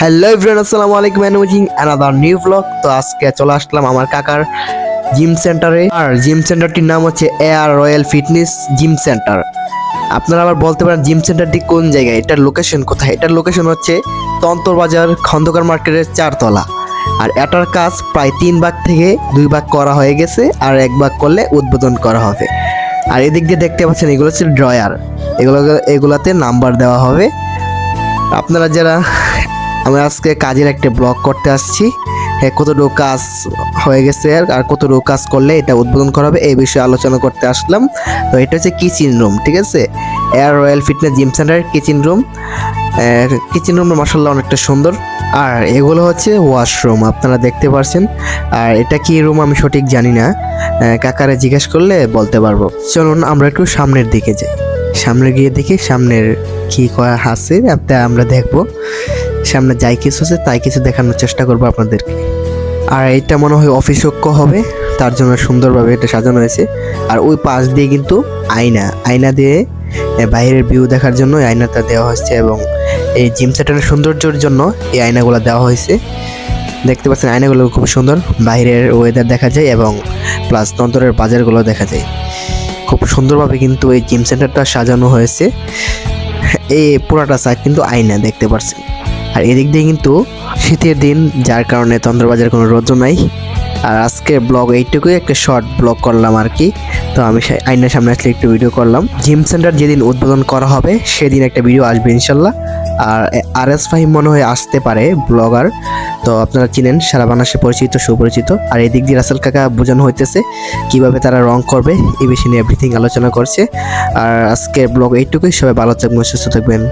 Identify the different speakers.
Speaker 1: Hello everyone, আসসালামু আলাইকুম and watching another new vlog. তো আজকে চলে আসলাম আমার কাকার জিম সেন্টারে। আর জিম সেন্টারটির নাম হচ্ছে AR royal fitness gym centre. আপনারা আবার বলতে পারেন জিম সেন্টারটি কোন জায়গায়, এটার লোকেশন কোথায়? এটার লোকেশন হচ্ছে তন্তরবাজার খন্দকার মার্কেটের 4 তলা। আর এটার কাজ প্রায় 3 ভাগ থেকে 2 ভাগ করা হয়ে গেছে, আর 1 ভাগ করলে উদ্বোধন করা হবে। আর এদিক দিয়ে দেখতে পাচ্ছেন এগুলো হচ্ছে ড্রয়ার, এগুলাতে নাম্বার দেওয়া হবে। আপনারা যারা, আমি আজকে কাজের একটা ব্লগ করতে আসছি, কতটুকু কাজ হয়ে গেছে আর কতটুকু কাজ করলে এটা উদ্বোধন করা হবে এই বিষয়ে আলোচনা করতে আসলাম। তো এটা হচ্ছে কিচেন রুম, ঠিক আছে? Air royal fitness gym centre kitchen room. Kitchen রুমটা মাশাআল্লাহ অনেকটা সুন্দর। আর এগুলো হচ্ছে ওয়াশরুম, আপনারা দেখতে পাচ্ছেন। আর এটা কি রুম আমি সঠিক জানি না, কাকারে জিজ্ঞেস করলে বলতে পারবো। চলুন আমরা একটু সামনের দিকে যাই, সামনে গিয়ে দেখি সামনের কি করা আছে, আমরা দেখবো। সামনে যাই কিছু আছে তাই কিছু দেখানোর চেষ্টা করবো আপনাদেরকে। আর এটা মনে হয় অফিস কক্ষ হবে, তার জন্য সুন্দরভাবে এটা সাজানো হয়েছে। আর ওই পাশ দিয়ে কিন্তু আয়না দিয়ে বাইরের ভিউ দেখার জন্য আয়নাটা দেওয়া হয়েছে, এবং এই জিম সেন্টারের সৌন্দর্যের জন্য এই আয়নাগুলো দেওয়া হয়েছে। দেখতে পাচ্ছেন আয়নাগুলো খুব সুন্দর, বাইরের ওয়েদার দেখা যায় এবং প্লাস তন্তরের বাজারগুলো দেখা যায়। খুব সুন্দরভাবে কিন্তু এই জিম সেন্টারটা সাজানো হয়েছে। এই পুরাটা সাইড কিন্তু আয়না দেখতে পাচ্ছেন। আর এদিক দিয়ে কিন্তু শীতের দিন, যার কারণে তন্ত্রবাজার কোনো রৌদ্র নাই। আর আজকের ব্লগ এইটুকুই, একটা শর্ট ব্লগ করলাম আর কি। তো আমি আয়নার সামনে আসলে একটু ভিডিও করলাম। জিম সেন্টার যেদিন উদ্বোধন করা হবে সেদিন একটা ভিডিও আসবে ইনশাল্লাহ। আর এস ফাহিম মনে হয় আসতে পারে ব্লগার, তো আপনারা চিনেন, সারা বাংলাদেশে পরিচিত, সুপরিচিত। আর এদিক দিয়ে রাসেল কাকা বোঝানো হইতেছে কিভাবে তারা রং করবে, এই বিষয়ে নিয়ে এভরিথিং আলোচনা করছে। আর আজকের ব্লগ এইটুকুই, সবাই ভালো থাকবেন, সুস্থ থাকবেন।